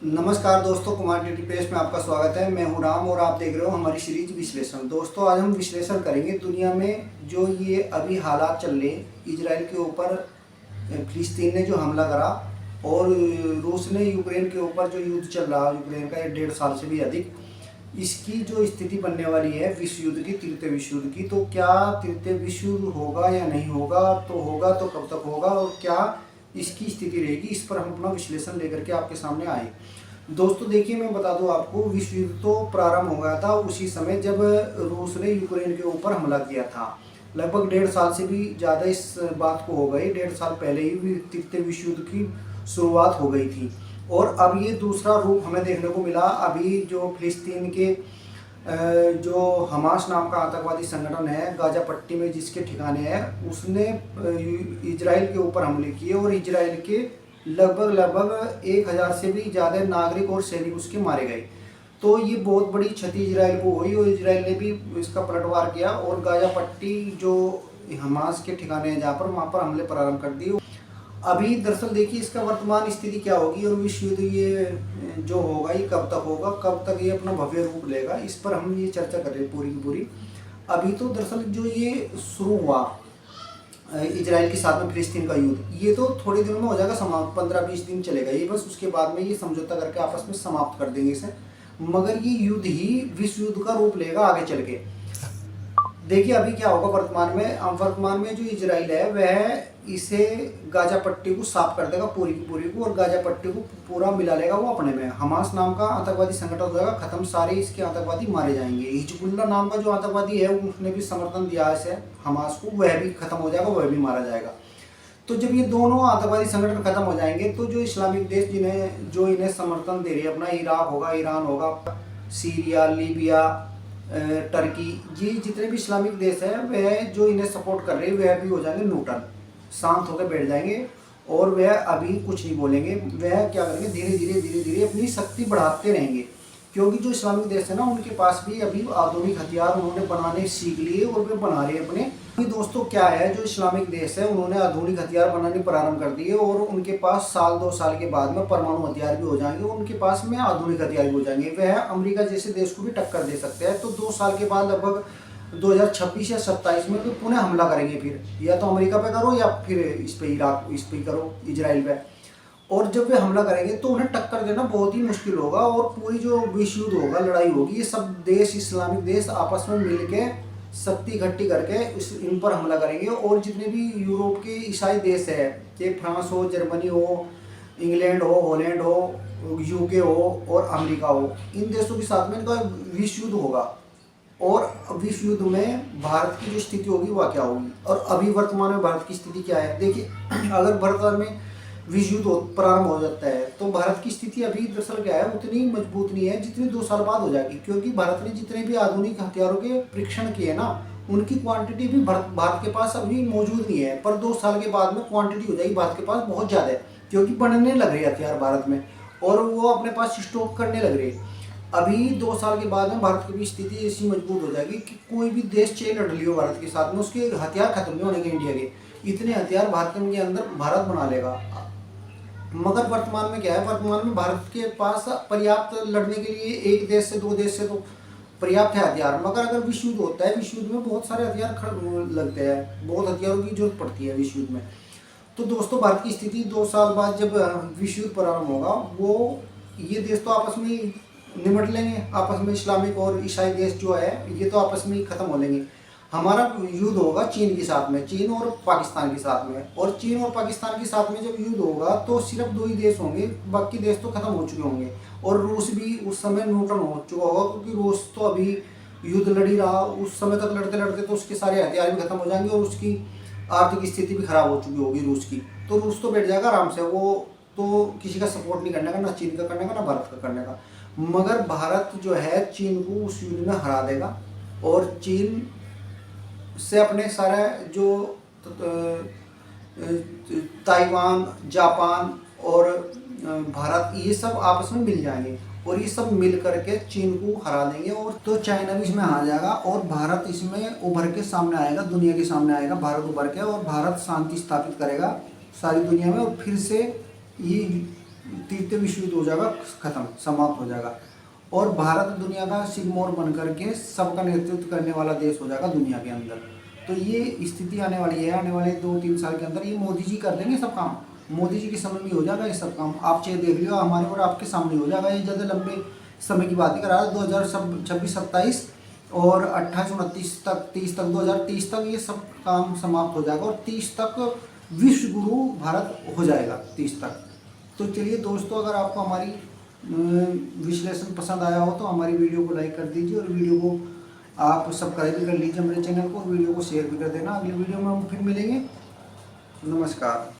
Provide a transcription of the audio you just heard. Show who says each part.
Speaker 1: नमस्कार दोस्तों, Kumar D page में आपका स्वागत है। मैं हूं राम और आप देख रहे हो हमारी सीरीज विश्लेषण। दोस्तों, आज हम विश्लेषण करेंगे दुनिया में जो ये अभी हालात चल रहे हैं इजराइल के ऊपर। फिलिस्तीन ने जो हमला करा और रूस ने यूक्रेन के ऊपर जो युद्ध चल रहा है यूक्रेन का, 1.5 साल से भी अधिक, इसकी जो स्थिति बनने वाली है विश्व युद्ध की, तृतीय विश्व युद्ध की। तो क्या तृतीय विश्व युद्ध होगा या नहीं होगा, तो होगा तो कब तक होगा और क्या इसकी स्थिति रहेगी, इस पर हम अपना विश्लेषण लेकर के आपके सामने आए। दोस्तों देखिए, मैं बता दूं आपको, विश्व युद्ध तो प्रारंभ हो गया था उसी समय जब रूस ने यूक्रेन के ऊपर हमला किया था। लगभग 1.5 साल से भी ज़्यादा इस बात को हो गई। 1.5 साल पहले ही तृतीय विश्व युद्ध की शुरुआत हो गई थी और अब ये दूसरा रूप हमें देखने को मिला। अभी जो फिलिस्तीन के जो हमास नाम का आतंकवादी संगठन है, गाजा पट्टी में जिसके ठिकाने है, उसने इजराइल के ऊपर हमले किए और इजराइल के लगभग 1000 से भी ज़्यादा नागरिक और सैनिक उसके मारे गए। तो ये बहुत बड़ी क्षति इजराइल को हुई और इजराइल ने भी इसका पलटवार किया और गाजा पट्टी जो हमास के ठिकाने हैं जहाँ पर, वहाँ पर हमले प्रारंभ कर दिए। अभी दरअसल देखिए इसका वर्तमान स्थिति क्या होगी और विश्व युद्ध ये जो होगा ये कब तक होगा, कब तक ये अपना भव्य रूप लेगा, इस पर हम ये चर्चा कर रहे हैं पूरी की पूरी। अभी तो दरअसल जो ये शुरू हुआ इजराइल के साथ में फिलिस्तीन का युद्ध, ये तो थोड़े दिनों में हो जाएगा समाप्त, 15-20 दिन चलेगा ये बस। उसके बाद में ये समझौता करके आपस में समाप्त कर देंगे इसे। मगर ये युद्ध ही विश्व युद्ध का रूप लेगा आगे चल के। देखिए अभी क्या होगा वर्तमान में जो इजराइल है वह इसे गाजा पट्टी को साफ कर देगा पूरी की पूरी को और गाजा पट्टी को पूरा मिला लेगा वो अपने में। हमास नाम का आतंकवादी संगठन हो जाएगा खत्म, सारे इसके आतंकवादी मारे जाएंगे। हिजबुल्लाह नाम का जो आतंकवादी है उसने भी समर्थन दिया है इसे हमास को, वह भी खत्म हो जाएगा, वह भी मारा जाएगा। तो जब ये दोनों आतंकवादी संगठन खत्म हो जाएंगे तो जो इस्लामिक देश इन्हें समर्थन दे रहे हैं, अपना इराक होगा, ईरान होगा, सीरिया, लीबिया, टर्की, ये जितने भी इस्लामिक देश हैं वह जो इन्हें सपोर्ट कर रहे हैं वह भी हो जाएंगे न्यूट्रल, शांत होकर बैठ जाएंगे और वह अभी कुछ नहीं बोलेंगे। वह क्या करेंगे, धीरे धीरे अपनी शक्ति बढ़ाते रहेंगे, क्योंकि जो इस्लामिक देश है ना उनके पास भी अभी आधुनिक हथियार उन्होंने बनाने सीख लिए और वे बना रहे हैं अपने। दोस्तों क्या है, जो इस्लामिक देश है उन्होंने आधुनिक हथियार बनाने प्रारंभ कर दिए और उनके पास साल 2 साल के बाद में परमाणु हथियार भी हो जाएंगे, उनके पास में आधुनिक हथियार भी हो जाएंगे। वह अमेरिका जैसे देश को भी टक्कर दे सकते हैं। तो 2 साल के बाद लगभग 2026 या 27 में तो पुनः हमला करेंगे, फिर या तो अमेरिका पे करो या फिर इस पे इराक, इस पे करो, इजराइल पे। और जब वे हमला करेंगे तो उन्हें टक्कर देना बहुत ही मुश्किल होगा और पूरी जो विश्व युद्ध होगा, लड़ाई होगी, ये सब देश, इस्लामिक देश आपस में मिलके शक्ति इकट्ठी करके इन पर हमला करेंगे। और जितने भी यूरोप के ईसाई देश है, चाहे फ्रांस हो, जर्मनी हो, इंग्लैंड हो, हॉलैंड हो, यूके हो और अमेरिका हो, इन देशों के साथ में इनका विश्व युद्ध होगा। और विश्व युद्ध में भारत की जो स्थिति होगी वह क्या होगी और अभी वर्तमान में भारत की स्थिति क्या है। देखिए अगर वर्तमान में विश्व युद्ध प्रारंभ हो जाता है तो भारत की स्थिति अभी दरअसल क्या है, उतनी मजबूत नहीं है जितनी 2 साल बाद हो जाएगी, क्योंकि भारत ने जितने भी आधुनिक हथियारों के परीक्षण किए ना, उनकी क्वांटिटी भी भारत के पास अभी मौजूद नहीं है। पर 2 साल के बाद में क्वांटिटी हो जाएगी भारत के पास बहुत ज़्यादा है, क्योंकि बनने लग रहे हथियार भारत में और वो अपने पास स्टॉक करने लग रहे। अभी 2 साल के बाद में भारत की भी स्थिति ऐसी मजबूत हो जाएगी कि कोई भी देश चाहे लड़ लियो भारत के साथ में, उसके हथियार खत्म नहीं होने के। इंडिया के इतने हथियार भारत के अंदर भारत बना लेगा। मगर वर्तमान में क्या है, वर्तमान में भारत के पास पर्याप्त लड़ने के लिए 1 देश से 2 देश से तो पर्याप्त है हथियार। मगर अगर विश्व युद्ध होता है, विश्व युद्ध में बहुत सारे हथियार लगते हैं, बहुत हथियारों की जरूरत पड़ती है विश्व युद्ध में। तो दोस्तों भारत की स्थिति 2 साल बाद जब विश्व युद्ध प्रारंभ होगा, वो ये देश तो आपस में निमट लेंगे, आपस में इस्लामिक और ईसाई देश जो है ये तो आपस में ही खत्म हो लेंगे। हमारा युद्ध होगा चीन के साथ में, चीन और पाकिस्तान के साथ में। और चीन और पाकिस्तान के साथ में जब युद्ध होगा तो सिर्फ 2 ही देश होंगे, बाकी देश तो खत्म हो चुके होंगे। और रूस भी उस समय न्यूट्रल हो चुका होगा, क्योंकि रूस तो अभी युद्ध लड़ ही रहा। उस समय तक लड़ते लड़ते तो उसके सारे हथियार भी खत्म हो जाएंगे और उसकी आर्थिक स्थिति भी खराब हो चुकी होगी रूस की। तो रूस तो बैठ जाएगा आराम से, वो तो किसी का सपोर्ट नहीं करने का, ना चीन का करने का, ना भारत का करने का। मगर भारत जो है चीन को उस युद्ध में हरा देगा और चीन से अपने सारे जो ताइवान, जापान और भारत, ये सब आपस में मिल जाएंगे और ये सब मिल करके चीन को हरा देंगे। और तो चाइना भी इसमें आ जाएगा और भारत इसमें उभर के सामने आएगा, दुनिया के सामने आएगा भारत उभर के, और भारत शांति स्थापित करेगा सारी दुनिया में और फिर से ये तृतीय विश्व युद्ध हो जाएगा खत्म, समाप्त हो जाएगा और भारत दुनिया का सिरमौर बन करके सबका नेतृत्व करने वाला देश हो जाएगा दुनिया के अंदर। तो ये स्थिति आने वाली है, आने वाले 2-3 साल के अंदर। ये मोदी जी कर देंगे सब काम, मोदी जी के समय में हो जाएगा ये सब काम। आप चाहे देख लियो, हमारे और आपके सामने हो जाएगा। ये ज़्यादा लंबे समय की बात नहीं कर रहा है, 2026-27 और 28-29 तक, 30 तक, 2030 तक ये सब काम समाप्त हो जाएगा और 30 तक विश्व गुरु भारत हो जाएगा, 30 तक। तो चलिए दोस्तों, अगर आपको हमारी विश्लेषण पसंद आया हो तो हमारी वीडियो को लाइक कर दीजिए और वीडियो को आप सब्सक्राइब भी कर लीजिए हमारे चैनल को, वीडियो को शेयर भी कर देना। अगली वीडियो में हम फिर मिलेंगे। नमस्कार।